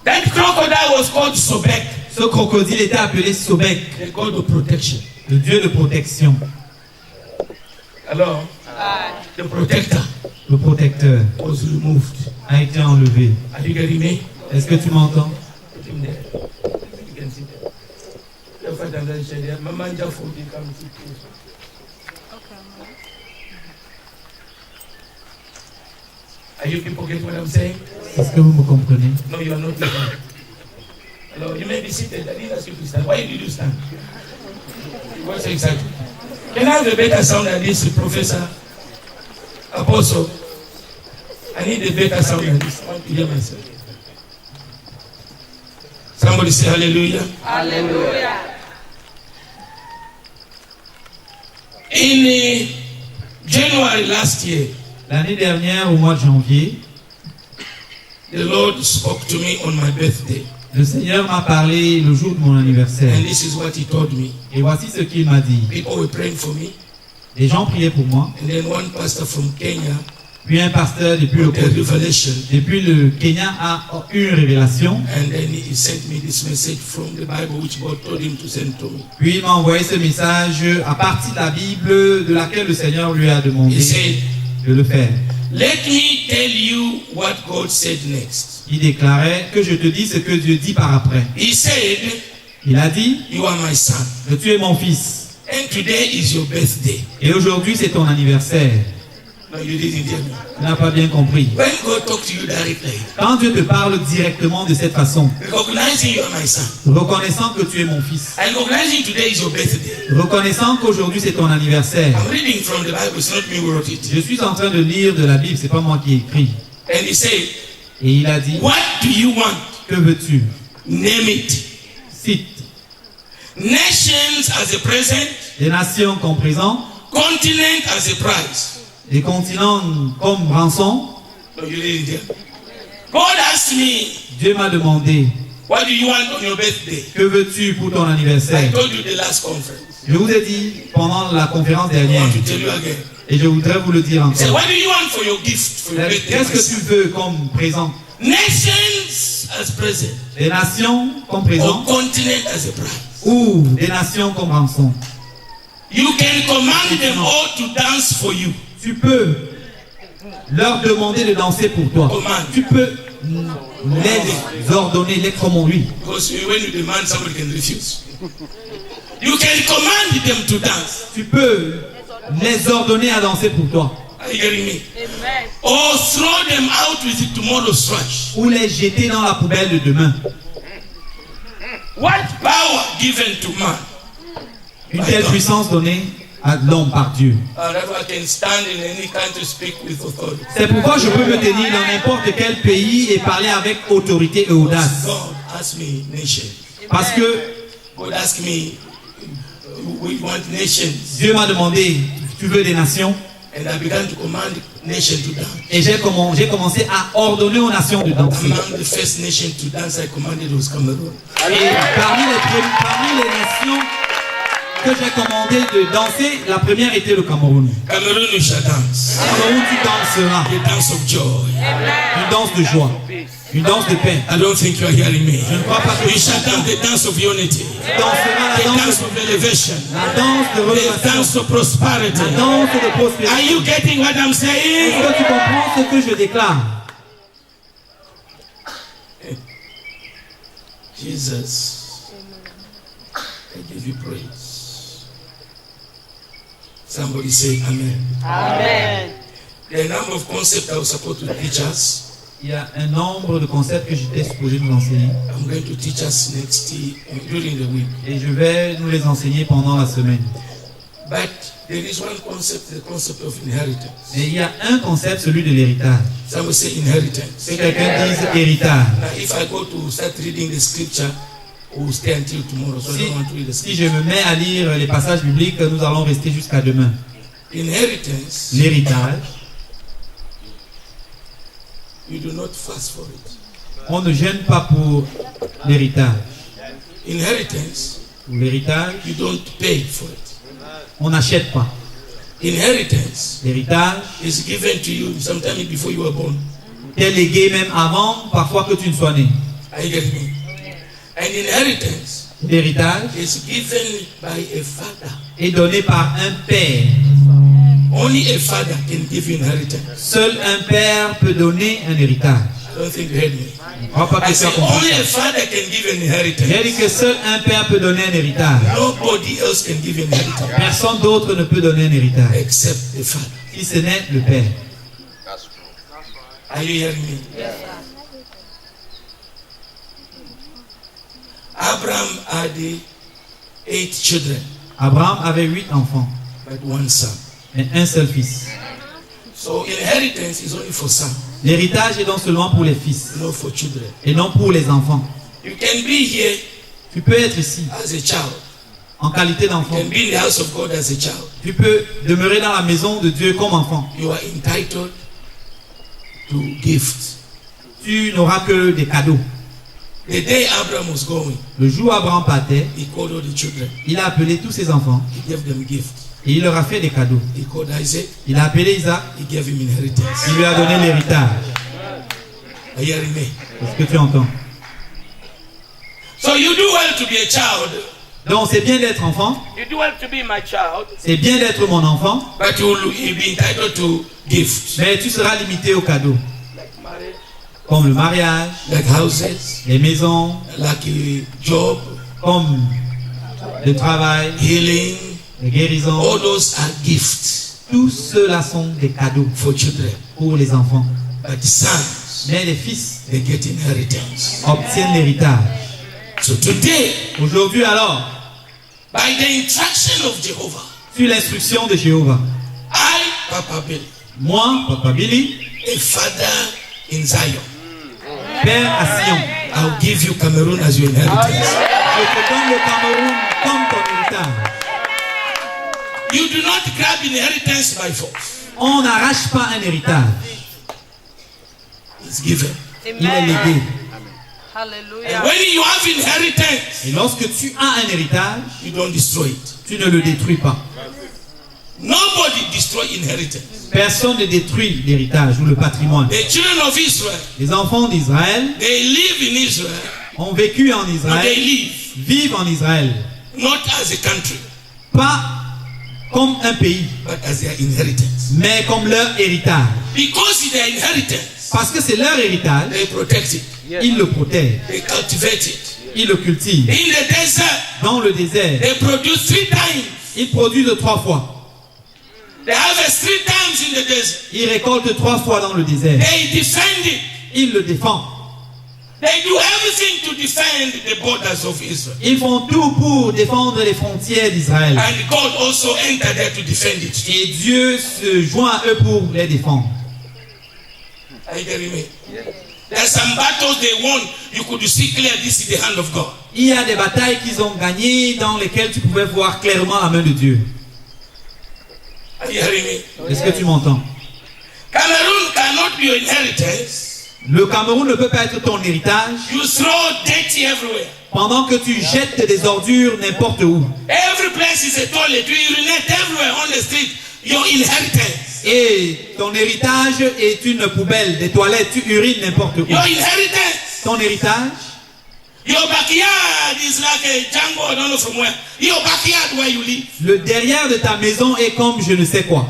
That crocodile was called Sobek. Ce crocodile était appelé Sobek, The god of protection. le dieu de protection. Alors, the protector Le protecteur was removed. a été enlevé. Are you getting me? Est-ce que tu m'entends? Put him there. You can sit there. Your father and mother said, Mama, just for you, come sit here. Are you people getting what I'm saying? Est-ce que vous me comprenez? No, you are not listening. Hello, you may be seated. I didn't ask you to stand. Why did you stand? You were so excited. Can I have a better sound than this, Professor? Apostle? I need a better sound than this. I want to hear myself. Somebody say hallelujah. Hallelujah. In January last year, L'année dernière, au mois de janvier, the Lord spoke to me on my birthday. le Seigneur m'a parlé le jour de mon anniversaire. And this is what he told me. Et voici ce qu'il m'a dit. People were praying for me. Les gens priaient pour moi. And then one pastor from Kenya Puis un pasteur depuis got a revelation. le Kenya a eu une révélation. And then he sent me this message from the Bible which God told him to send to me. Puis il m'a envoyé ce message à partir de la Bible de laquelle le Seigneur lui a demandé He said, de le faire. let me tell you what God said next. Il déclarait que je te dis ce que Dieu dit par après. He said, Il a dit you are my son. que tu es mon fils. And today is your birthday. Et aujourd'hui c'est ton anniversaire. No, you didn't hear me. Tu n'as pas bien compris. When God talks to you directly, Quand Dieu te parle directement de cette façon, recognizing you are my son, reconnaissant que tu es mon fils, and recognizing today is your birthday. reconnaissant qu'aujourd'hui c'est ton anniversaire. I'm reading from the Bible, it's not me who wrote it. Je suis en train de lire de la Bible, c'est pas moi qui ai écrit. And he said, Et il a dit, what do you want? que veux-tu? Name it. Cite. Nations as a present, Les nations comme présent, continent as a prize. les continents comme rançon. No, you didn't hear. God asked me, Dieu m'a demandé, what do you want on your birthday? que veux-tu pour ton I anniversaire? told you the last conference. Je vous ai dit pendant la conférence I dernière, want to tell you again. et je voudrais vous le dire He said, encore. what do you want for your gift, for your birthday? Qu'est-ce my que son? tu veux comme présent? Nations as present, Des nations comme or présent continent as a prize. ou des nations comme rançon? You can command them all to dance for you. Tu peux leur demander de danser pour toi. Command. Tu peux les ordonner, les commander. Oui. Because when you demand, somebody can refuse. You can command them to dance. Tu peux les ordonner à danser pour toi. Are you getting me? Amen. Or throw them out with tomorrow's trash. Ou les jeter dans la poubelle de demain. What power given to man? Une telle puissance donnée à l'homme par Dieu. That's why I can stand in any country, speak with authority. C'est pourquoi je peux me tenir dans n'importe quel pays et parler avec autorité et audace. God asked me nation. Parce que God asked me, we want nations. Dieu m'a demandé, tu veux des nations? And I began to command nations to dance. Et j'ai commencé à ordonner aux nations de danser. Among the first nation to dance I commanded was Cameroon. Et parmi les nations que j'ai commandé de danser, la première était le Cameroun. Cameroon, you shall dance. Cameroun, tu danseras. The dance of joy. Une danse de joie. Une danse de paix. I don't think you are hearing me. Je ne crois pas que You shall dance the dance of unity. tu danseras The la dance danse, of elevation. la danse de The relevation, dance of prosperity. la danse de Are prospérité. you getting what I'm saying? Est-ce que tu comprends ce que je déclare? Jesus, I give you praise. Somebody say amen. Amen. There are a number of concepts I was supposed to teach us. Il y a un nombre de concepts que j'étais supposé nous enseigner. I'm going to teach us during the week. Et je vais nous les enseigner pendant la semaine. But there is one concept, the concept of inheritance. Et il y a un concept, celui de l'héritage. Somebody say inheritance. Que quelqu'un dise héritage. Now, if I go to start reading the scripture, we'll stay until tomorrow. So I don't want to read the Si scripture. je me mets à lire les passages bibliques, nous allons rester jusqu'à demain. Inheritance, L'héritage, you do not fast for it. on ne gêne pas pour l'héritage. Inheritance, Pour l'héritage, you don't pay for it. on n'achète pas. Inheritance L'héritage is given to you sometime before you were born. est légué même avant, parfois que tu ne sois né. Are you getting me? An inheritance L'héritage is given by a father. est donné par un père. Only a father can give you inheritance. Seul un père peut donner un héritage. I don't think you heard me. Je crois pas I que tu as said compris only ça. a father can give an J'ai dit inheritance. que seul un père peut donner un héritage. Nobody else can give an inheritance Personne d'autre ne peut donner un héritage. except the father. Si ce n'est le père. Are you hearing me? Abraham had 8 children, Abraham avait 8 enfants, but one son. mais un seul fils. So inheritance is only for son, L'héritage est donc seulement pour les fils not for children. et non pour les enfants. You can be here Tu peux être ici as a child. en qualité You d'enfant. can be in the house of God as a child. Tu peux demeurer dans la maison de Dieu comme enfant. You are entitled to gifts. Tu n'auras que des cadeaux. The day Abraham was going, Le jour où Abraham partait, he called all the children. il a appelé tous ses enfants He gave them gifts. et il leur a fait des cadeaux. He called Isaac. Il a appelé Isaac, He gave him inheritance. il lui a donné l'héritage. Are you hearing me? Est-ce que tu entends? So you do well to be a child, Donc c'est bien d'être enfant, you do well to be my child, c'est bien d'être mon enfant, but you'll be entitled to gifts mais tu seras limité aux cadeaux, like marriage, comme le mariage, like houses, les maisons, like a job, comme le travail, healing. les guérisons. All those are gifts Tout cela sont des cadeaux for children. pour les enfants. But sons, Mais les fils they get inheritance. obtiennent l'héritage. So today, Aujourd'hui alors, by the instruction of Jehovah, sur l'instruction de Jéhovah, I, Papa Bill, moi, Papa Billy, a father in Zion, père à Sion, I'll give you Cameroon as your inheritance. je te donne le Cameroun comme ton héritage. You do not grab inheritance by force. On n'arrache pas un héritage, It's given. il est légué. Hallelujah. And when you have inheritance, Et lorsque tu as un héritage, you don't destroy it. tu ne le détruis pas. Nobody destroy inheritance. Personne ne détruit l'héritage ou le patrimoine. The children of Israel, Les enfants d'Israël they live in Israel. ont vécu en No, they Israël, live vivent en Israël, not as a country, pas comme un pays, but as their inheritance. mais comme leur héritage. Because it's their inheritance, Parce que c'est leur héritage, they protect it, ils le protègent, they cultivate it. ils le cultivent. In the desert, Dans le désert, they produce 3 times. ils produisent 3 fois. They harvest 3 times in the desert. Ils récoltent 3 fois dans le désert. They defend it. Ils le défendent. They do everything to defend the borders of Israel. Ils font tout pour défendre les frontières d'Israël. And God also entered there to defend it. Et Dieu se joint à eux pour les défendre. Are you getting me? There are some battles they won. You could see clear this is the hand of God. Il y a des batailles qu'ils ont gagnées dans lesquelles tu pouvais voir clairement la main de Dieu. Are you hearing me? Est-ce que tu m'entends? Cameroon cannot be your inheritance. Le Cameroun ne peut pas être ton héritage You throw dirty everywhere. pendant que tu jettes des ordures n'importe où. Every place is a toilet. You urinate everywhere on the street. Your inheritance. Et ton héritage est une poubelle, des toilettes, tu urines n'importe où. Your inheritance. Ton héritage, Your backyard is like a jungle. I don't know from where. Your backyard where you live. le derrière de ta maison est comme je ne sais quoi.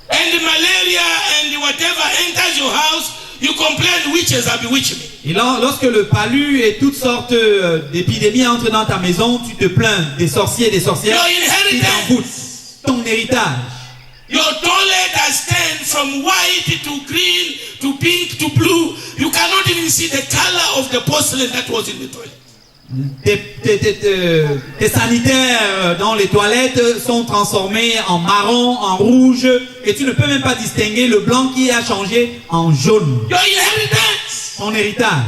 And the malaria and whatever enters your house, you complain witches have bewitched me. Et là, lorsque le palu et toutes sortes d'épidémies entrent dans ta maison, tu te plains des sorciers et des sorcières Your qui inheritance. t'envoûtent. Ton héritage. Your toilet has turned from white to green to pink to blue. You cannot even see the color of the porcelain that was in the toilet. Tes sanitaires dans les toilettes sont transformés en marron, en rouge, et tu ne peux même pas distinguer le blanc qui a changé en jaune. Your inheritance. Ton héritage.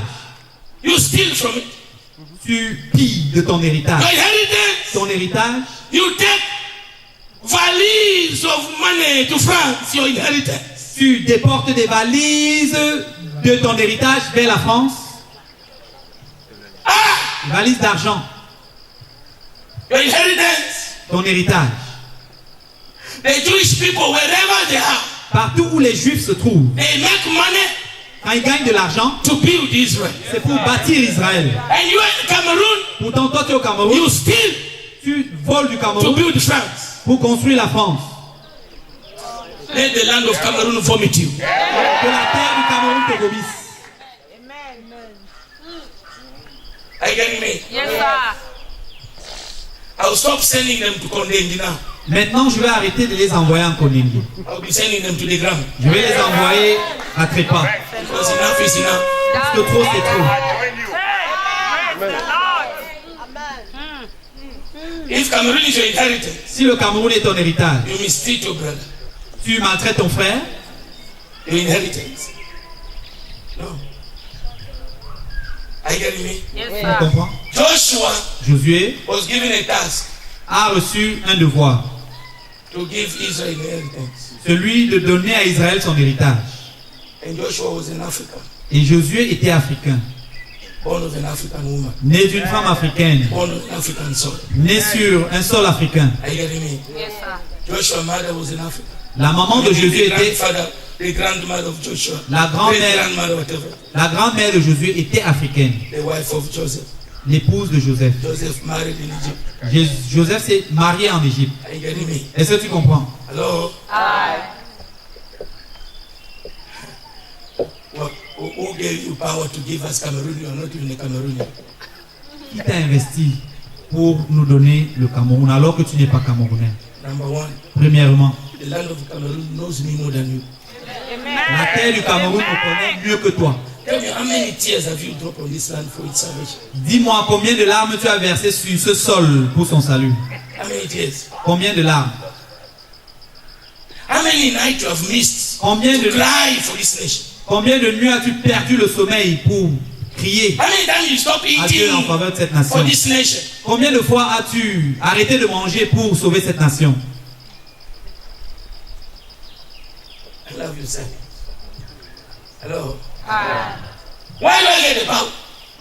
You steal from it. Tu pilles de ton héritage. Your inheritance. Ton héritage, You take valise of money to France. Your inheritance. tu déportes des valises de ton héritage vers la France. Des valises d'argent. Your inheritance. Ton héritage. The Jewish people, wherever they are, Partout où les Juifs se trouvent, they make money Quand ils gagnent de l'argent, to build Israel. c'est pour bâtir Israël. And you are in Cameroon, Pourtant, toi, tu es au Cameroun, you steal tu voles du to Cameroun build France. pour construire la France. Let the land of Cameroon vomit you. Que la terre du Cameroun te vomisse. Are you getting me? Yes, sir. I'll stop sending them to Kondendi now. Maintenant, je vais arrêter de les envoyer en Koningui. I'll be sending them to the ground. Je vais les envoyer à Trépas. Because enough is enough. Parce que trop, c'est trop. If Cameroon is your inheritance, Si le Cameroun est ton héritage, you mistreat your brother. tu maltraites ton frère, Your inheritance. No. Are you getting me? Yes, tu sir. comprends? Joshua Josué was given a task a reçu un devoir, to give Israel inheritance. celui de donner à Israël son héritage. And Joshua was an African, Et Josué était africain, born of an African woman, né d'une femme africaine, born of an African soul. né sur un sol africain. Are you getting me? Yes, sir. Joshua's mother was an African. La maman de Josué The était, grandfather, the grandmother of Joshua, La grand-mère. great grandmother, whatever, la grand-mère de Josué était africaine, the wife of Joseph. l'épouse de Joseph. Joseph married in Egypt. Joseph s'est marié en Égypte. Are you getting me? Est-ce que tu comprends? Hello? Aye. Who gave you power to give us Cameroon? You are not even a Cameroonian. Qui t'a investi pour nous donner le Cameroun alors que tu n'es pas camerounais? Number one, Premièrement, the land of Cameroon knows me more than you. la terre du Cameroun me connaît mieux que toi. Tell me, how many tears have you dropped on this land for its salvation? Dis-moi combien de larmes tu as versé sur ce sol pour son salut. How many tears? Combien de larmes? How many nights you have missed Combien to de, cry for this nation? combien de nuits as-tu perdu le sommeil pour crier How many times you stop à Dieu en eating faveur de cette for nation? this nation? Combien de fois as-tu arrêté de manger pour sauver cette nation? I love you, son. Hello? Aye. Why do I get the power?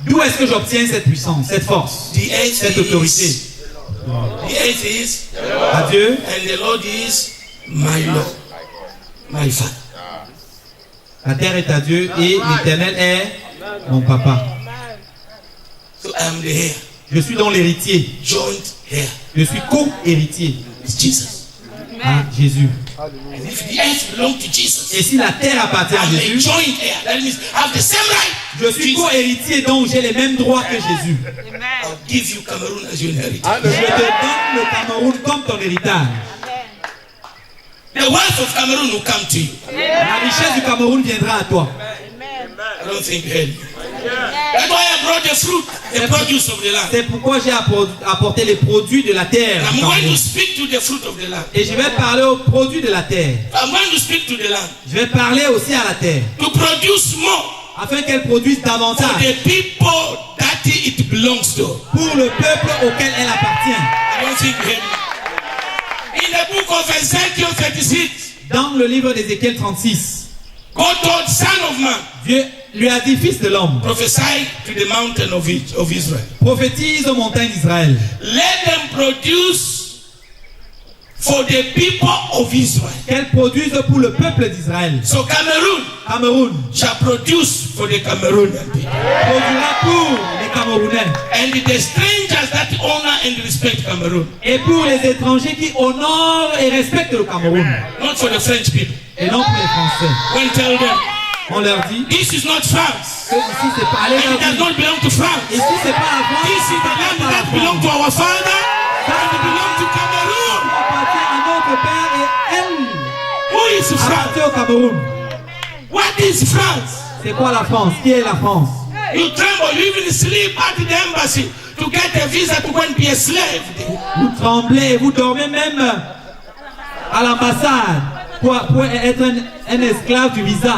D'où est-ce que j'obtiens cette puissance, cette force, The earth cette autorité? is, the earth is, À Dieu, and the Lord is my Lord, my Father. la terre est à Dieu et l'Éternel est mon papa. So I am the heir, Je suis donc l'héritier. joint heir. Je suis co-héritier It's Jesus. à Jésus. And if the earth belongs to Jesus, Et si la terre appartient à I'm a Jésus, joint heir. That means I have the same right. je suis co-héritier, donc j'ai les mêmes droits que Jésus. Amen. I'll give you Cameroon as your inheritance. Je te donne le Cameroun comme ton héritage. The wealth of Cameroon will come to you. La richesse du Cameroun viendra à toi. I don't think you heard me. That's why I brought the fruit, the produce of the land. C'est pourquoi j'ai apporté les produits de la terre. I'm du going to Cameroun. speak to the fruit of the land. Et je vais parler aux produits de la terre. I'm going to speak to the land Je vais parler aussi à la terre. to produce more Afin qu'elle produise for davantage the people that it belongs to. pour le peuple auquel elle appartient. I don't think you heard me. In the book of Ezekiel 36, Dans le livre d'Ézéchiel 36, God told Son of Man, Dieu lui a dit, fils de l'homme, prophesy to the mountain of Israel. prophétise aux montagnes d'Israël. Let them produce for the people of Israel. Qu'elles produisent pour le peuple d'Israël. So Cameroon Cameroun shall produce for the Cameroonian people. produira pour les Camerounais And the strangers that honor and respect Cameroon. et pour les étrangers qui honorent et respectent le Cameroun. Not for the French people. Et non pour les Français. When tell them, On leur dit this is not France. que ici c'est pas, allez And leur it does dire, not belong to France. ici c'est pas la France, This is the land pas la that belongs to France. our father. And it belongs to Cameroon. Appartient à notre père et elle Who is France? appartient au Cameroun. What is France? C'est quoi la France? Qui est la France? You tremble, you even sleep at the embassy to get a visa to go and be a slave. Vous tremblez, vous dormez même à l'ambassade pour être un esclave du visa.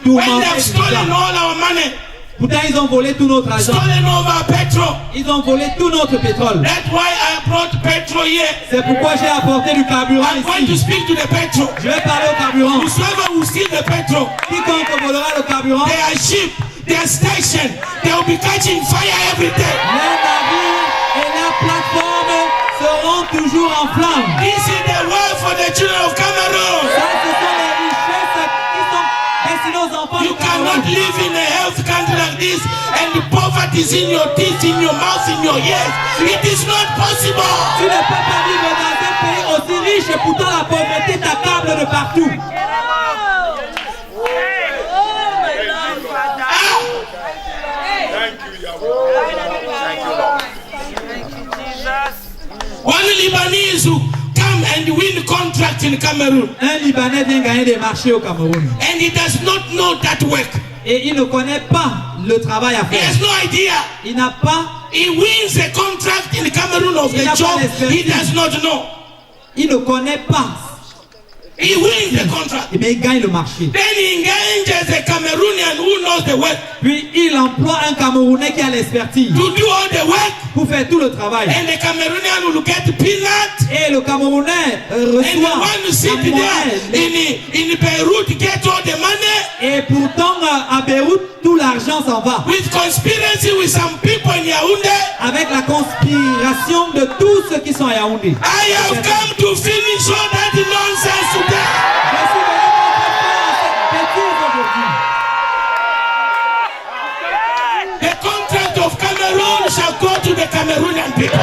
Tout When manquer they've du stolen visa. all our money, Pourtant, ils ont volé tout notre argent. stolen all our petrol. Ils ont volé tout notre pétrole. That's why I brought petrol here. C'est pourquoi j'ai apporté du carburant I'm going to ici. speak to the petrol. Je vais parler au carburant. Whosoever will steal the petrol, Quiconque volera le carburant, they are sheep, they are stationed, they will be catching fire every day. les navires et la plateforme seront toujours en flammes. This is the word for the children of Cameroon. Ça, ce sont les richesses qui sont destinées aux enfants You du Cameroun. cannot what is in your teeth, in your mouth, in your ears. It is not possible. Tu ne peux pas vivre dans un pays aussi riche et pourtant la pauvreté t'accable de partout. One Lebanese who come and win contract in Cameroon. Un Libanais vient gagner des marchés au Cameroun. And he does not know that work. Et il ne connaît pas le travail à He faire. has no idea. Il n'a pas, He wins a contract in Cameroon of the job he does not know. il ne connaît pas. He wins the contract. Mais il gagne le marché. Then he engages a Cameroonian who knows the work Puis il emploie un Camerounais qui a l'expertise to do all the work. pour faire tout le travail. And the Cameroonian will get peanuts. Et le Camerounais And the reçoit one who sit la there monnaie. in Beirut get all the money Et pourtant, à Beyrouth, tout l'argent s'en va. with conspiracy with some people in Yaoundé. Avec la conspiration de tous ceux qui sont à Yaoundé. I have come to finish all that nonsense today. Je suis venu mettre fin à cette bêtise aujourd'hui. The contract of Cameroon shall go to the Cameroonian people.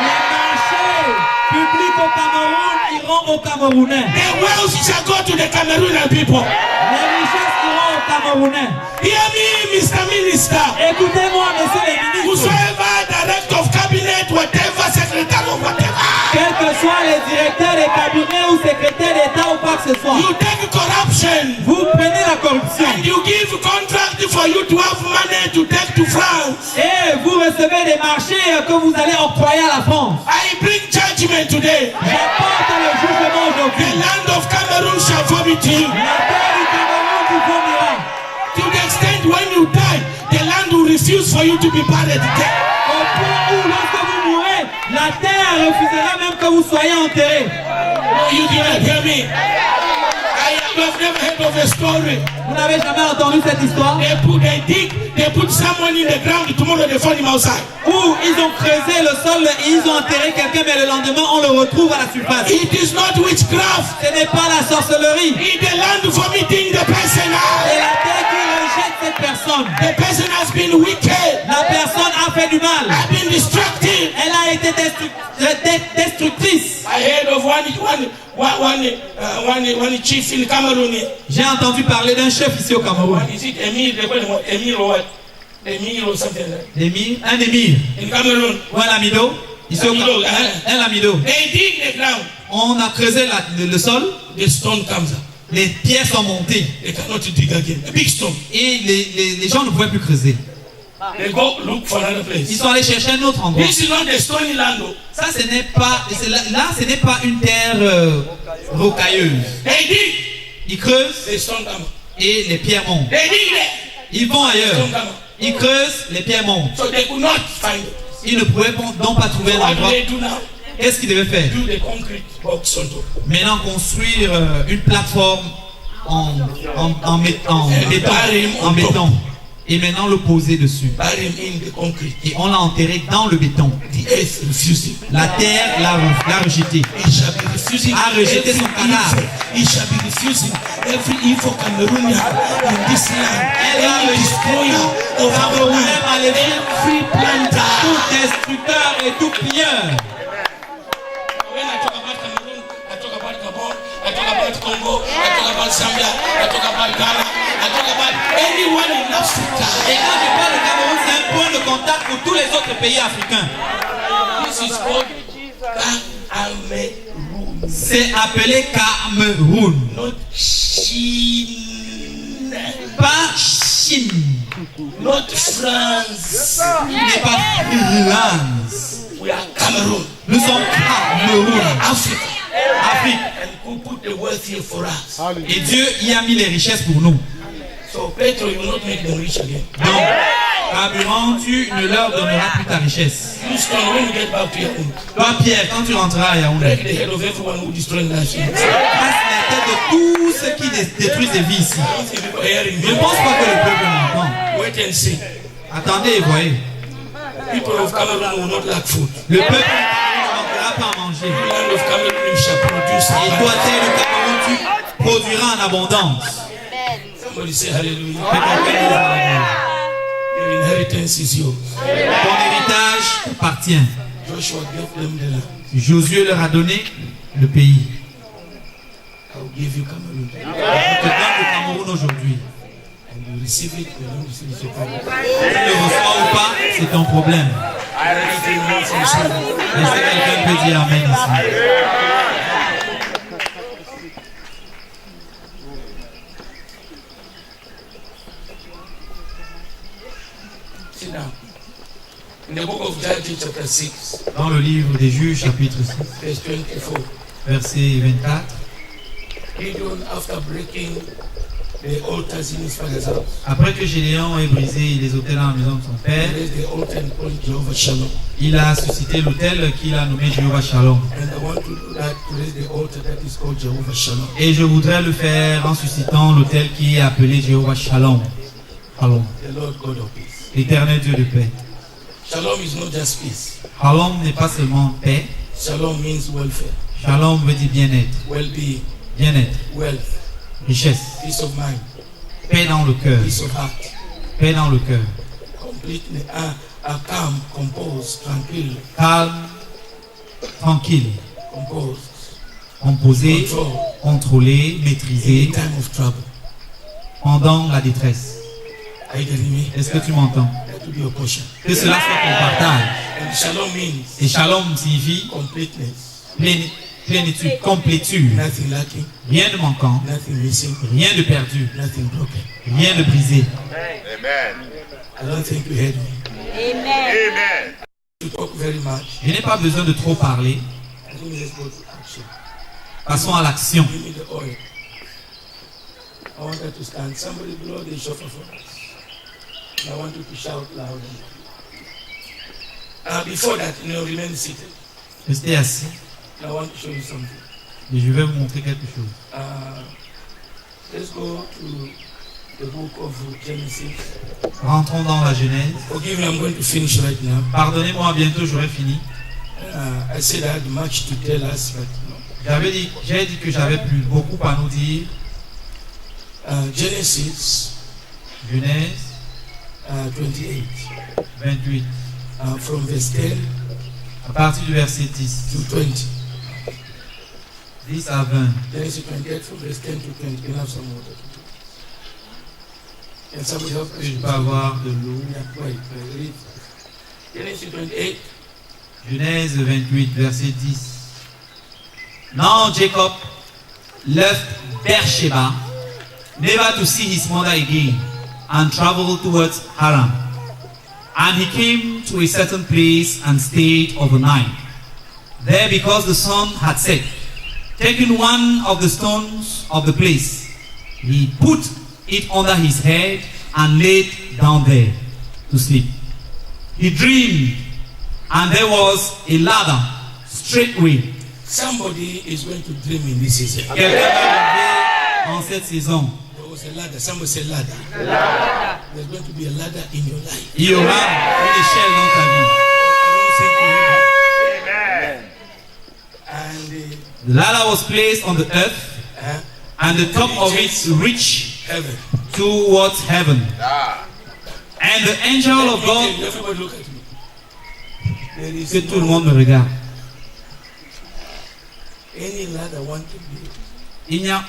Les marchés publics au Cameroun iront aux Camerounais. The wealth shall go to the Cameroonian people. Les richesses iront aux Camerounais. Hear me, Mr. Minister. Écoutez-moi, messieurs les ministres. Whosoever director of cabinet, whatever secretary or whatever, Quels que soient les directeurs des cabinets ou secrétaires d'État ou quoi que ce soit, you take corruption vous prenez la corruption and you give contract for you to have money to take to France. et vous recevez des marchés que vous allez octroyer à la France. I bring judgment today. J'apporte le jugement The aujourd'hui. land of Cameroon shall vomit you. La terre du Cameroun vous vomira. To the extent when you die, the land will refuse for you to be buried there. Au point où lorsque vous mourrez, la terre refusera même que vous soyez enterré. No, you did not hear me. You have never heard of a story. Vous n'avez jamais entendu cette histoire They put someone in the ground, tomorrow they find him outside. où ils ont creusé le sol et ils ont enterré quelqu'un, mais le lendemain on le retrouve à la surface. It is not witchcraft. Ce n'est pas la sorcellerie. It's the land vomiting the person C'est out. la terre qui rejette cette personne. The person has been wicked, La personne a fait du mal. has been destructive. Elle a été destructrice. I heard of one chief in Cameroon. J'ai entendu parler d'un chef ici au Cameroun. Is it Emir? They call him what? Emir or what? Emir or something like that. Un émir. In Cameroon. Ou un lamido. Ici au Cameroun. Un lamido. They dig the ground. On a creusé le sol. The stone comes up. Les pierres sont montées. They cannot dig again. A big stone. Et les gens ne pouvaient plus creuser. They go look for another Ils place. sont allés chercher un autre endroit. This is not the stony land. Though. Ça, ce n'est pas, là, ce n'est pas une terre rocailleuse. They dig. Ils creusent The stone come up. et les pierres montent. They dig there. Ils vont ailleurs. Stone come up. Ils creusent, les pierres montent. So they could not find it. Ils ne pouvaient donc pas trouver un What do endroit. they do now? Qu'est-ce qu'ils devaient faire? Do the concrete box on top. Maintenant, construire une plateforme en béton. Et maintenant, le poser dessus. Bury him in the concrete. Et on l'a enterré dans le béton. The earth refused him. La terre l'a rejeté. He shall be refusing A rejeté son cadavre. evil. He shall be refusing every evil Cameroonian in this land. Elle a Every destroyer of our Cameroun land. a levé Every planter. tout destructeur et tout pilleur. When I talk about Cameroon, I talk about Gabon, I talk about Congo, I talk about Zambia, I talk about Ghana, I talk about anyone in Africa. Et quand je parle de Cameroun, c'est un point de contact pour tous les autres pays africains. This is called Cameroon, C'est appelé Cameroun. not Chine, Pas Chine, not France. n'est pas France. We are Cameroon, Nous sommes Cameroun, Africa. Afrique. And who put the wealth here for us? Et Dieu y a mis les richesses pour nous. So Petro, you will not make them rich again. Donc, carburant, tu ne leur donneras plus ta richesse. Houston, when you get back to your home, Toi, Pierre, quand tu rentreras à Yaoundé, break the head of everyone who destroyed nations. casse la tête de tous ceux qui détruisent des vies ici. I don't think people are hearing Je ne me. pense pas que le peuple m'entend. Wait and see. Attendez et voyez. People of Cameroon will not lack food. Le peuple ne manquera pas à manger. The land of Cameroon you shall produce. Et toi, terre du Cameroun, tu produiras en abondance. Somebody say hallelujah. Que quelqu'un dise Alléluia. You will inheritance is yours. Ton héritage t'appartient. Joshua gave them the land. Josué leur a donné le pays. I will give you Cameroon. Je te donne le Cameroun aujourd'hui. And you receive it, you don't receive it, it's your problem. Si tu le reçois ou pas, c'est ton problème. Everything else is yours. Est-ce que quelqu'un peut dire Amen ici? Sit down. In the book of Judges, chapter 6, Dans le livre des Juges, chapitre 6, verse 24, verset 24, Gideon, after breaking the altars in his father's house, après que Gédéon ait brisé les autels dans la maison de son père, he raised the altar and called Jehovah Shalom. il a suscité l'autel qu'il a nommé Jéhovah Shalom. And I want to do that, to raise the altar that is called Jehovah Shalom. Et je voudrais le faire en suscitant l'autel qui est appelé Jéhovah Shalom. Shalom. The Lord God of peace. L'éternel Dieu de paix. Shalom is not just peace. Shalom n'est pas seulement paix. Shalom means welfare, Shalom veut dire bien-être. well-being, Bien-être, wealth, richesse, peace of mind, paix dans le cœur. peace of heart, Paix dans le cœur. completely, calm, composed, tranquil, Calme, tranquille, composed, composé, control, contrôlé, in maîtrisé time of trouble. pendant la détresse. Are you getting me? Est-ce que tu m'entends? That will be your portion. Que cela soit ton partage. And shalom means Et shalom signifie completeness, plénitude, complétude. nothing lacking, Rien de manquant, nothing missing, rien de perdu, nothing broken. rien de brisé. I don't think you heard me. Amen. To talk very much. Je n'ai pas besoin de trop parler. I think let's go to action. Passons à l'action. Give me the oil. I want her to stand. Somebody blow the shofar for us. And I want you to shout loud. Before that, remain seated. Restez assis I want to show you something. et je vais vous montrer quelque chose. Let's go to the book of Genesis. Rentrons dans la Genèse. Forgive me, I'm going to finish right now. Pardonnez-moi, bientôt j'aurai fini. I said I had much to tell us, but no. J'ai dit que j'avais plus beaucoup à nous dire. Genesis Genèse 28, 28, from verse 10 à partir du verset 10, to 20. 10 à 20. Genesis 28 from verse 10 to 20. Can I have some water? Can somebody help us? Je peux avoir de l'eau. Yeah, wait, read. Genesis 28. Genèse 28, verset 10. Now Jacob left Beersheba, never to see his mother again, and traveled towards Haran. And he came to a certain place and stayed overnight. There, because the sun had set, taking one of the stones of the place, he put it under his head and laid down there to sleep. He dreamed, and there was a ladder straightway. Somebody is going to dream in this season. Quelqu'un va rêver en cette saison. There was a ladder. Somebody said ladder. There's going to be a ladder in your life. Il y aura une échelle dans ta vie. And The ladder was placed on the earth, and the top of it reached heaven. towards heaven. And the angel of God, Everybody look at me. There is que tout le no, monde me regarde. any ladder want to be Il n'y a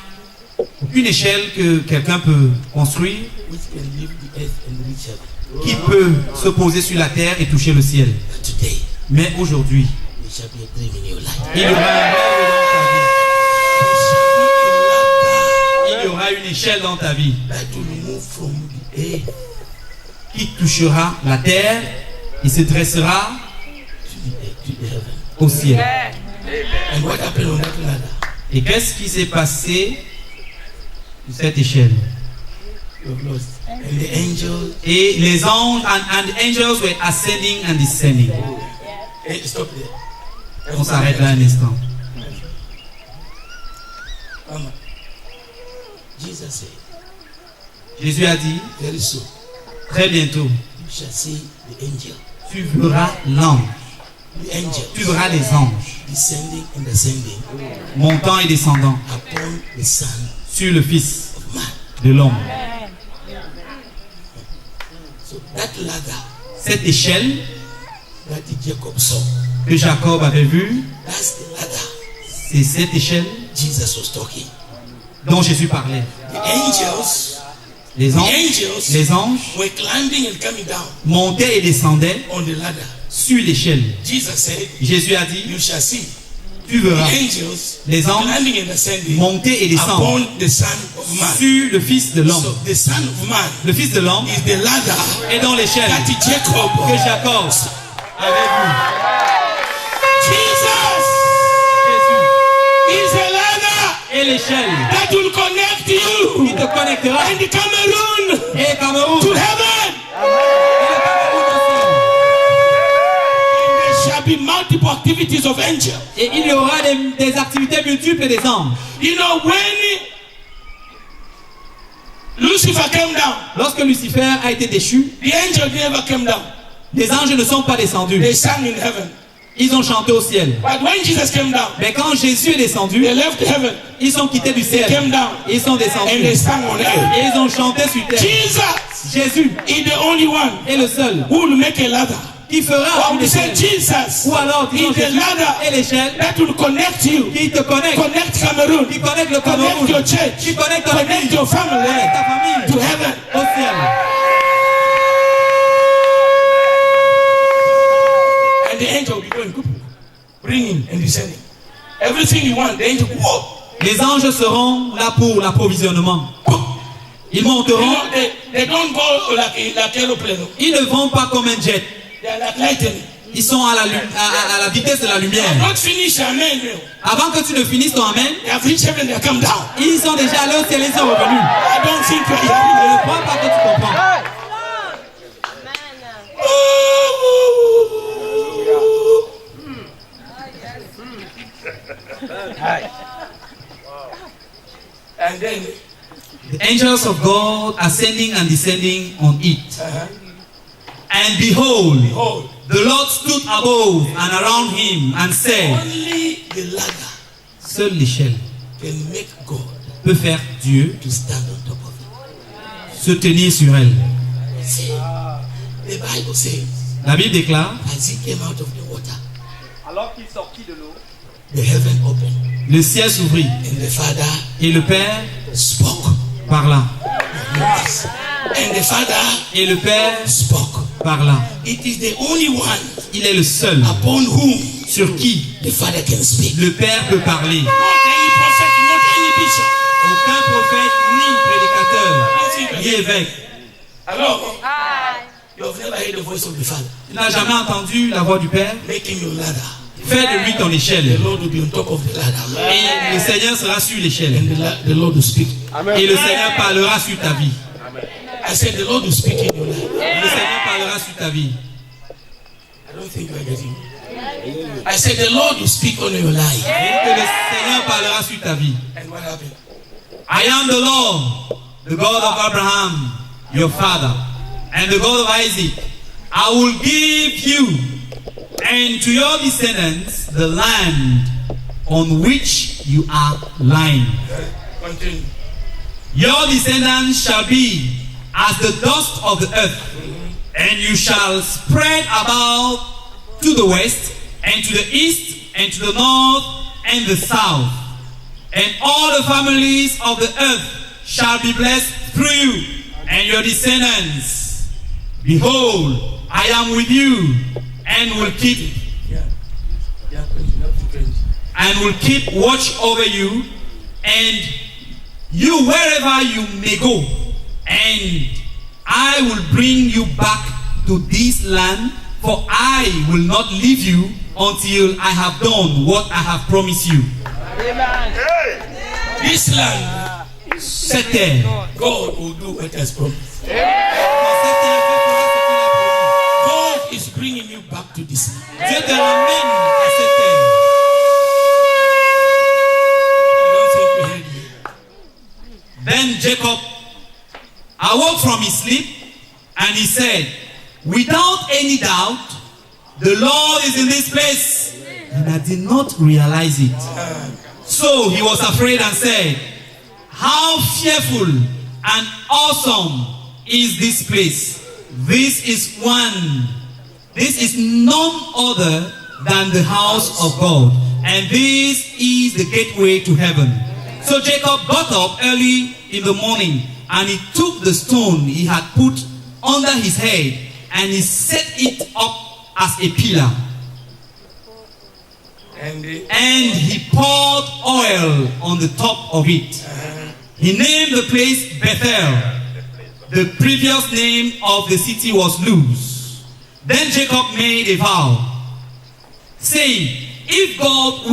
aucune échelle que quelqu'un peut construire which can leave the earth and reach heaven. qui peut se poser sur la terre et toucher le ciel. But today, Mais aujourd'hui, there shall be a dream in your life. il y aura un rêve dans ta vie. Il y aura une échelle dans ta vie That will move from the earth qui touchera la terre et se dressera to the heaven. au ciel. And what happened on that ladder? Et qu'est-ce qui s'est passé sur cette échelle? You have lost. And the angel, Et les anges and the angels were ascending and descending. hey, stop there. On s'arrête là un instant. Mama, Jesus said, Jésus a dit, very soon très bientôt, you shall see the angel. tu verras l'ange, The angel tu verras les anges descending and ascending montant et descendant upon the Son sur le Fils of Man. de l'homme. So that ladder cette échelle that Jacob saw. que Jacob avait vue, That's the ladder c'est cette échelle Jesus was talking. dont Jésus parlait. The angels, Les the angels anges were climbing and coming down montaient et descendaient on the ladder. sur l'échelle. Jesus said, Jésus a dit, you shall see tu the verras angels les anges climbing and ascending monter et descendre upon the Son of Man. sur le Fils de l'homme. So the Son of Man Le Fils de l'homme is the ladder est dans l'échelle that Jacob que Jacob avait vue. Jesus Jésus is a ladder est l'échelle that will connect qui you te connectera and Cameroon et Cameroun. to heaven. Et le Cameroun aussi. There shall be multiple activities of angels. Et il y aura des activités multiples des anges. You know, when Lucifer came down, Lorsque Lucifer a été déchu, the angel never came down. les anges ne sont pas They descendus. sang in heaven. Ils ont chanté au ciel. But when Jesus came down, Mais quand Jésus est descendu, they left heaven, ils sont quittés du they ciel. came down, Ils sont and they descendus. sang on earth. Et ils ont chanté sur terre. Jesus Jésus is the only one est le seul who will make a ladder. qui fera Or une we say échelle. Jesus Ou alors, disons is the Jésus ladder est l'échelle that will connect you, qui te connecte, connect Cameroon, qui connecte le connect Cameroun, your church, qui connecte ton connect église, your family connecte ta famille to heaven. au ciel. And the angel will be going, bringing and descending. Everything you want, the angel will whoa. Les anges seront là pour l'approvisionnement. Ils You monteront. know, they don't go like aeroplane. Ils ne vont pas comme un jet. They are like lightning. Ils sont à la vitesse de la lumière. Not finish, amen. Avant que tu ne finisses ton amen, They have reached heaven, they have come down. ils sont déjà allés au ciel, ils sont revenus. I don't think you are Je hearing ne me. crois pas que tu comprends. And then, The angels of God ascending and descending on it. And behold, behold, the Lord stood above and around him and said, only the ladder seule l'échelle can make God peut faire Dieu to stand on top of it. se tenir sur elle. See, the Bible says, La Bible déclare, as he came out of the water, Alors qu'il sortit de l'eau, the heaven opened, le ciel s'ouvrit and the Father et le Père spoke. parla. Yes. And the Father Et le Père spoke. parla. It is the only one Il est le seul upon whom sur qui the Father can speak. le Père peut parler. Not any prophet, not any bishop. Aucun prophète, ni prédicateur, ni évêque. Hello? You have never heard the voice of the Father Tu n'as jamais entendu la voix du Père? making your ladder. Fais de lui ton The échelle. Lord will be on top of the ladder. Et le Seigneur sera sur l'échelle. And the Lord will speak. Et le Seigneur parlera sur ta vie. I said the Lord will speak in your life. Le Seigneur parlera sur ta vie. I don't think you are getting me. I said the Lord will speak on your life. Et que le Seigneur parlera sur ta vie. And what happened? I am the Lord, the God of Abraham, your father, and the God of Isaac. I will give you and to your descendants the land on which you are lying. Continue. Your descendants shall be as the dust of the earth, and you shall spread about to the west, and to the east, and to the north, and the south. And all the families of the earth shall be blessed through you and your descendants. Behold, I am with you, and will keep watch over you, and you wherever you may go, and I will bring you back to this land, for I will not leave you until I have done what I have promised you. This land, Cette terre, God will do what has promised. God is bringing you back to this land. Dieu te ramène à cette terre. I don't think you heard me. Then Jacob awoke from his sleep, and he said, without any doubt, the Lord is in this place. And I did not realize it. So he was afraid and said, how fearful and awesome is this place. This is one. This is none other than the house of God. And this is the gateway to heaven. So Jacob got up early in the morning, and he took the stone he had put under his head, and he set it up as a pillar. And he poured oil on the top of it. He named the place Bethel. The previous name of the city was Luz. Then Jacob made a vow, saying, if God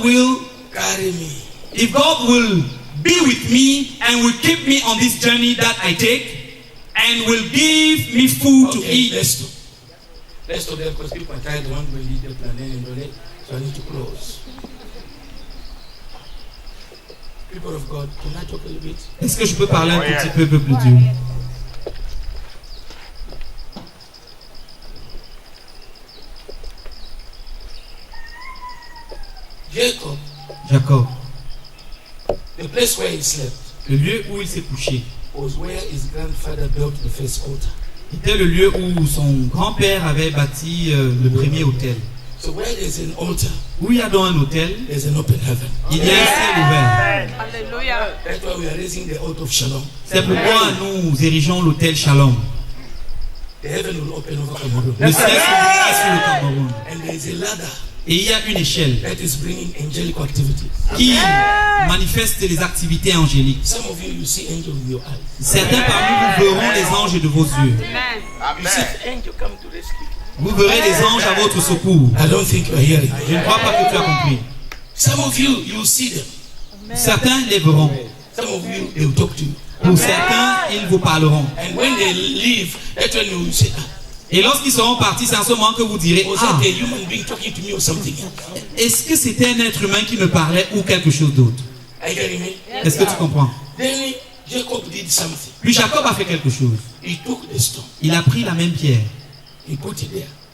will carry me, if God will be with me and will keep me on this journey that I take, and will give me food to eat. Let's stop there because people are tired. One will lead the plan and donate. So I need to close. People of God, can I talk a little bit? Est-ce que je peux parler un petit peu plus dur? Jacob, the place where he slept, le lieu où il s'est couché, was where his grandfather built the first altar. Était le lieu où son grand-père avait bâti le premier autel. So where there's an altar, où il y a donc un autel, there's an open heaven. Il y a un ciel ouvert. Hallelujah. That's why we are raising the altar of Shalom. C'est pourquoi nous érigeons l'autel Shalom. The heaven will open over Cameroon. Le ciel s'ouvrira sur le Cameroun. And there is a ladder. Et il y a une échelle that is bringing angelic activities. Qui manifeste les activités angéliques. Some of you see angels with your eyes. Certains parmi vous verront les anges de vos yeux. You see the angel come to rescue. Vous verrez les anges à votre secours. I don't think you are hearing. Je ne crois pas que tu as compris. Some of you, you see them. Certains les verront. Some of you, they will talk to you. Pour certains, ils vous parleront. And when they leave, that's when you will say, et lorsqu'ils seront partis, c'est en ce moment que vous direz, est-ce que c'était un être humain qui me parlait ou quelque chose d'autre? Est-ce que tu comprends? Puis Jacob a fait quelque chose. Il a pris la même pierre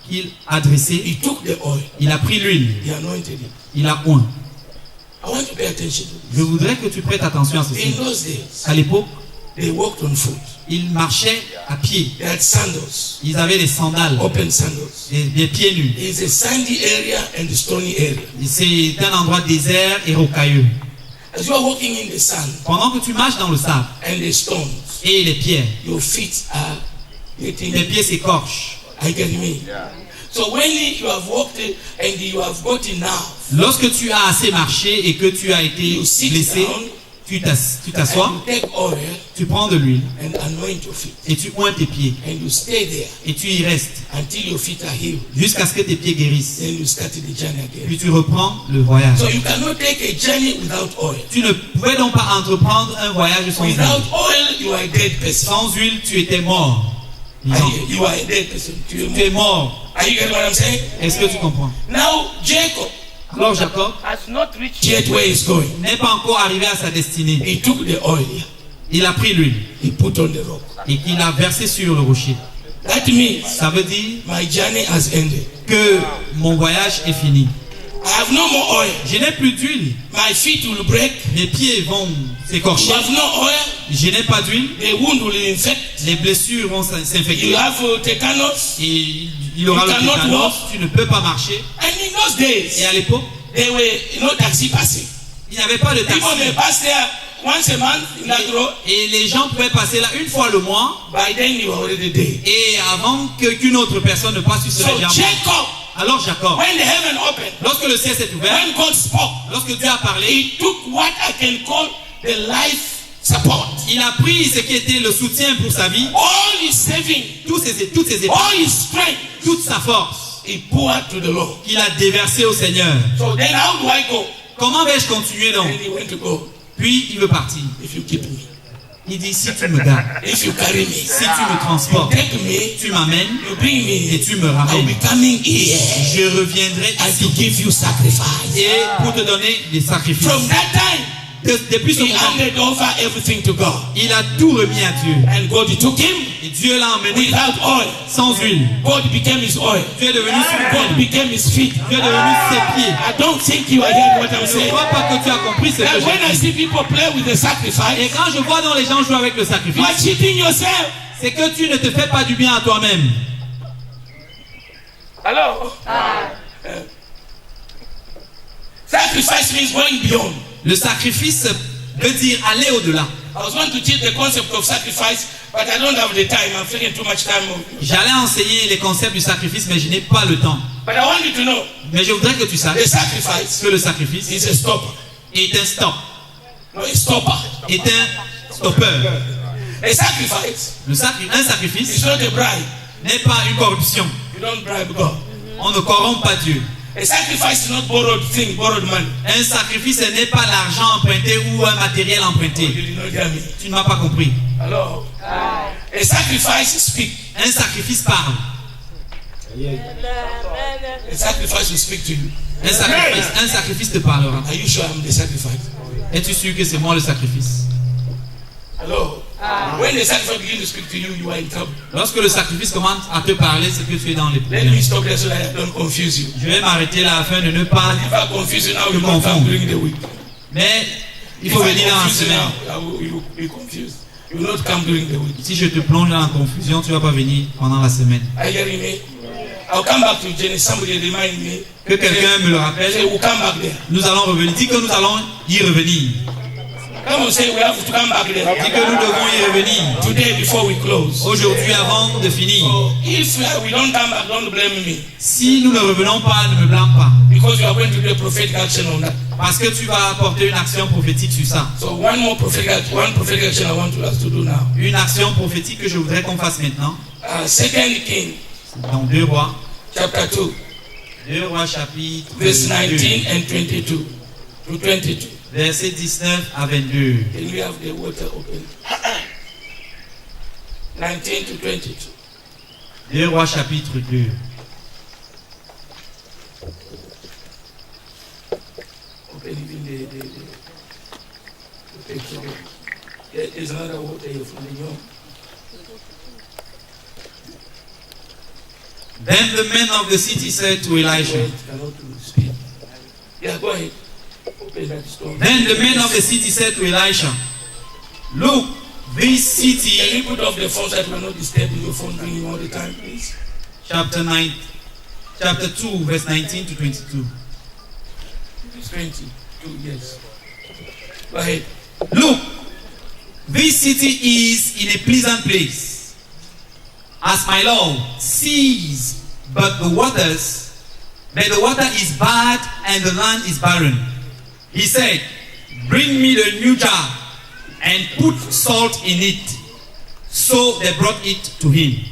qu'il a dressée. Il a pris l'huile. Il a oint. Je voudrais que tu prêtes attention à ceci. À l'époque, ils marchaient à pied. Ils avaient des sandales. Des pieds nus. C'est un endroit désert et rocailleux. Pendant que tu marches dans le sable et les pierres, tes pieds s'écorchent. Lorsque tu as assez marché et que tu as été blessé, tu t'assois, tu prends de l'huile et tu oins tes pieds et tu y restes jusqu'à ce que tes pieds guérissent. Puis tu reprends le voyage. Tu ne pouvais donc pas entreprendre un voyage sans huile. Sans huile, tu étais mort. Tu es mort. Est-ce que tu comprends? Alors Jacob n'est pas encore arrivé à sa destinée. Il a pris l'huile et qu'il a versé sur le rocher. Ça veut dire que mon voyage est fini. Je n'ai plus d'huile. Mes pieds vont s'écorcher. Je n'ai pas d'huile. Les blessures vont s'infecter. Et il y aura le tétanos. Tu ne peux pas marcher. Et à l'époque, il n'y avait pas de taxi. Et les gens pouvaient passer là une fois le mois. Et avant qu'une autre personne ne passe sur ce jardin. Alors Jacob, lorsque le ciel s'est ouvert, lorsque Dieu a parlé, il a pris ce qui était le soutien pour sa vie, toutes ses épargnes, toute sa force, qu'il a déversé au Seigneur. Comment vais-je continuer donc? Puis il veut partir. Il dit, si tu me gardes, si tu me transportes, tu m'amènes et tu me ramènes, je reviendrai ici et pour te donner des sacrifices. Depuis ce moment, il a tout remis à Dieu. Et Dieu l'a emmené sans huile. Dieu est devenu son pied. Dieu est devenu ses pieds. Je ne crois pas que tu as compris ce que je dis. Et quand je vois dans les gens jouer avec le sacrifice, c'est que tu ne te fais pas du bien à toi-même. Alors, sacrifice means going beyond. Le sacrifice veut dire aller au-delà. I was going to teach the concept of sacrifice, but I don't have the time. I'm taking too much time. J'allais enseigner les concepts du sacrifice, mais je n'ai pas le temps. But I want you to know Mais je voudrais que tu saches the sacrifice que le sacrifice is a stopper. est un stop, No, a stopper. est un stoppeur. A sacrifice Un sacrifice is not a bribe. n'est pas une corruption. You don't bribe God. On ne corrompt pas Dieu. A sacrifice is not borrowed thing, borrowed money. Un sacrifice, ce n'est pas l'argent emprunté ou un matériel You emprunté. did not hear me. Tu ne m'as pas compris. Hello. A sacrifice speak. Un sacrifice parle. A sacrifice will speak to you. Un sacrifice te parlera. Are you sure I'm the sacrifice? Es-tu sûr que c'est moi le sacrifice? Hello. When the sacrifice begins to speak to you, you are in trouble. Lorsque le sacrifice commence à te parler, c'est que tu es dans les Let problèmes. me stop there so that I don't confuse you. Je vais m'arrêter là afin de ne pas... If I confuse you now, you won't come during the week. Mais il If faut I venir dans la confuse you semaine. now, you will be confused. You will not come during the week. Si je te plonge dans la confusion, tu ne vas pas venir pendant la semaine. Are you hearing me? I'll come back to Genesis. Somebody remind me. Que quelqu'un me le Say, rappelle. we'll come back there. Nous allons revenir. Dis que nous allons y revenir. Come on, say we have to come back there. Dis que nous devons y revenir. Today before we close. Aujourd'hui, avant de finir. So if we don't come back, don't blame me. Si nous ne revenons pas, ne me blâme pas. Because you are going to do a prophetic action on that. Parce que tu vas apporter une action prophétique sur ça. So one prophetic action I want us to do now. Une action prophétique que je voudrais qu'on fasse maintenant. 2 Kings Dans 2 Rois. chapter 2. 2 Rois chapitre Verse 2. 19 and 22 to 22. Verset 19 à 22. Can we have the water open? 19 to 22. 2 Rois chapitre 2. Open even the picture. There is another water here from the young. Then the men of the city said to Elisha. Cannot speak. Yeah, go ahead. Open that stone. Then the men of the city said to Elisha, look, this Can city, you put off the phone so that we're not disturbing your phone ringing all the time, please? chapter 2, verse 19 to 22. It's 22, yes. Go ahead. Look, this city is in a pleasant place, as my Lord sees, but the water is bad and the land is barren. He said, bring me the new jar and put salt in it. So they brought it to him.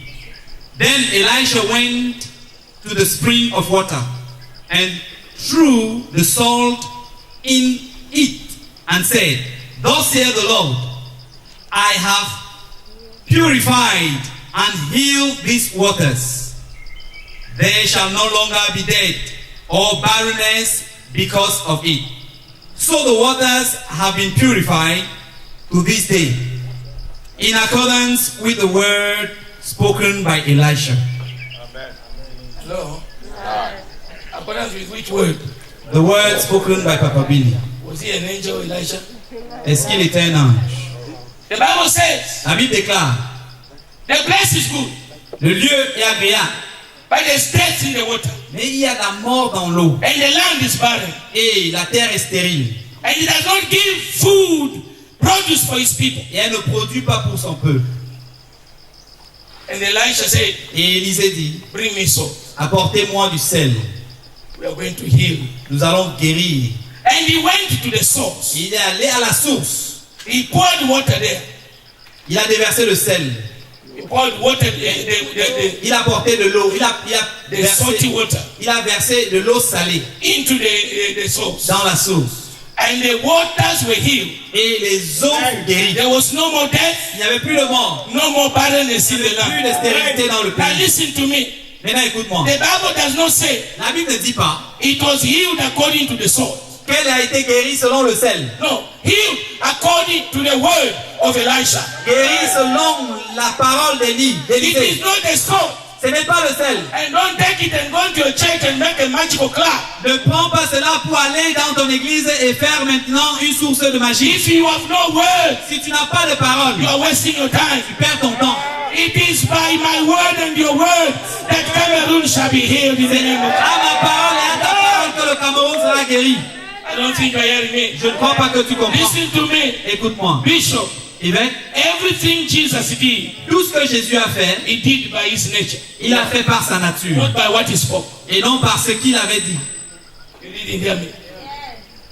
Then Elisha went to the spring of water and threw the salt in it and said, thus saith the Lord, I have purified and healed these waters. There shall no longer be death or barrenness because of it. So the waters have been purified to this day, in accordance with the word spoken by Elisha. Hello? According with which word? The word spoken by Papa Billy. Was he an angel, Elisha? Est-ce qu'il était un ange? The Bible says La Bible déclare, the place is good, le lieu est agréable, but there's death in the water, mais il y a la mort dans l'eau and the land is barren, et la terre est stérile and it does not give food, produce for his people. et elle ne produit pas pour son peuple. And Elisha said, Et Élisée dit, bring me salt. apportez-moi du sel, We are going to heal. nous allons guérir. And he went to the source. Il est allé à la source, He poured water there. il a déversé le sel, He poured water, il a apporté de l'eau, the salty water il a versé de l'eau salée into the source. dans la source. And the waters were healed. Et les eaux furent guéries. There was no more death, Il n'y avait plus de mort, no more barrenness in the plus land. de stérilité dans le Now pays. listen to me. Maintenant écoute-moi, The Bible does not say la Bible ne dit pas it was healed according to the salt. qu'elle a été guérie selon le sel. No, healed according to the word of Elisha. Guérie selon la parole It d'Élisée. is not the salt. Ce n'est pas le sel. And don't take it and go to your church and make a magical clap. Ne prends pas cela pour aller dans ton église et faire maintenant une source de magie. If you have no word, Si tu n'as pas de parole, you are wasting your time. tu perds ton temps. If it's by my word and your word that Cameroon shall be healed in the name of À ma parole et à ta parole que le Cameroun sera guéri. I don't think you're hearing me. Je ne crois pas que tu comprends. Listen to me, Écoute-moi. Bishop. Évêque, Everything Jesus did, tout ce que Jésus a fait, he did by his nature, il a fait par sa nature not by what he spoke. et non par ce qu'il avait dit. You didn't hear me.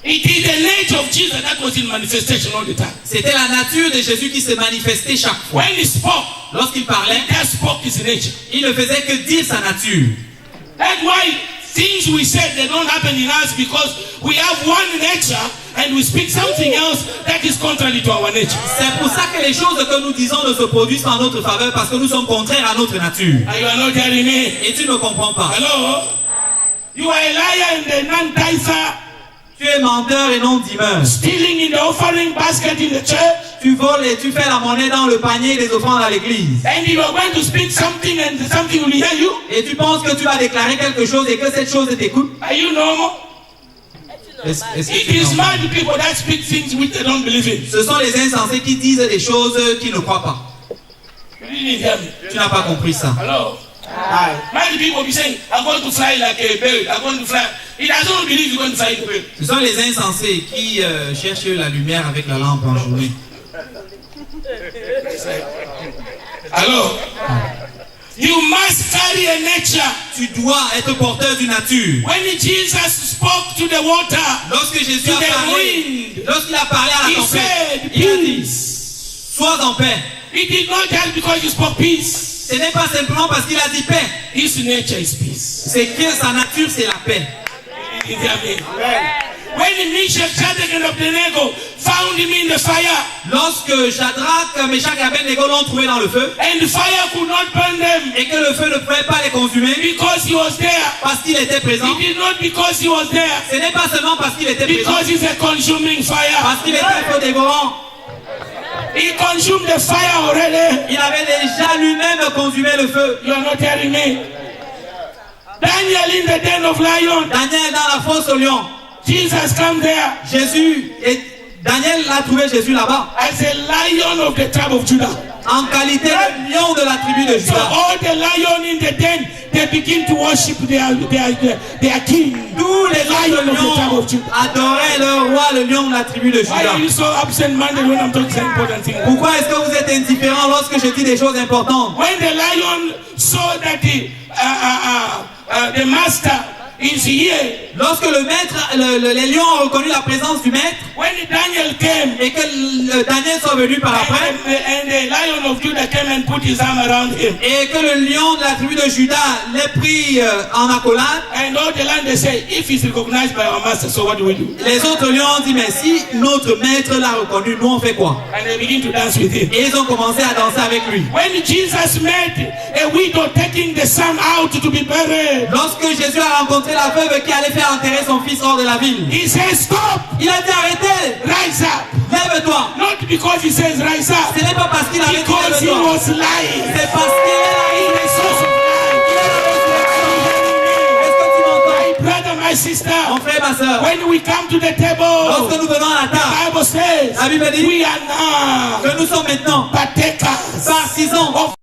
It is the nature of Jesus that was in manifestation all the time. C'était la nature de Jésus qui se manifestait chaque fois. When he spoke, Lorsqu'il parlait, he just spoke his nature. il ne faisait que dire sa nature. That's why things we said they don't happen in us because we have one nature and we speak something else that is contrary to our nature. C'est pour ça que les choses que nous disons ne se produisent pas en notre faveur parce que nous sommes contraires à notre nature. You are not hearing me. Et tu ne comprends pas. Hello? You are a liar and a non-tither, Tu es menteur et non dimeur. stealing in the offering basket in the church, Tu voles et tu fais la monnaie dans le panier des offrandes à l'église. and you are going to speak something and something will hear you. Et tu penses que tu vas déclarer quelque chose et que cette chose t'écoute. Are you normal? Est-ce que It tu is comprends? mad people that speak things which they don't believe in. Ce sont les insensés qui disent des choses qu'ils ne croient pas. You didn't hear me. Tu n'as pas compris ça. Hello? Many people be saying, I'm going to fly like a bird. I'm going to fly. He doesn't believe he's going to fly like a bird. Ce sont les insensés qui cherchent la lumière avec la lampe en journée. Hello? You must carry a nature. Tu dois être porteur d'une nature. When Jesus spoke to the water, Lorsque Jésus to a the parlé, wind, lorsqu'il a parlé à la he tempête, said, il a dit, peace. sois en paix. He did not just because he spoke peace. Ce n'est pas simplement parce qu'il a dit paix. His nature is peace. C'est que sa nature, c'est la paix. You hear me? When Meshach, Shadrach, and Abednego found him in the fire, Lorsque Shadrach, Meshach et Abednego l'ont trouvé dans le feu, and the fire could not burn them et que le feu ne pouvait pas les consumer, because he was there. parce qu'il était présent, He did not because he was there, ce n'est pas seulement parce qu'il était présent, because he's a consuming fire. parce qu'il était un feu dévorant. He consumed the fire already. Il avait déjà lui-même consumé le feu. You are not hearing me. Daniel in the den of lion. Daniel dans la fosse au lion. Jesus come there Jésus, et Daniel a trouvé Jésus là-bas, as a lion of the tribe of Judah. en qualité de lion de la tribu de So Juda. all the lion in the den, they begin to worship their king. Tous les Lion of the tribe lions of Judah. adoraient le roi, le lion de la tribu de Why Juda. are you so absent-minded when I'm talking important things? Pourquoi est-ce que vous êtes indifférent lorsque je dis des choses importantes? When the lion saw that the master is here, Lorsque le maître, les lions ont reconnu la présence du maître when Daniel came, et que Daniel soit venu par après, and the lion of Judah came and put his arm around him, et que le lion de la tribu de Juda l'ait pris en accolade, and all the land they say, if he's recognized by our master, so what do we do? les autres lions ont dit, mais si notre maître l'a reconnu, nous on fait quoi? And they begin to dance with him. Et ils ont commencé à danser avec lui. When Jesus met a widow taking the son out to be buried, Lorsque Jésus a rencontré la veuve qui allait faire enterrer son fils hors de la ville, he says, stop, il a dit arrêtez, rise up. lève-toi. Not because he says rise up, Ce n'est pas parce qu'il avait dit because he lève-toi, was lying. c'est parce qu'il In est the source of Est-ce que tu m'entends? life. My brother, my sister, Mon frère, ma soeur, when we come to the lorsque table, nous venons à la the table, Bible says, la Bible dit we are now que nous sommes maintenant partakers partisans of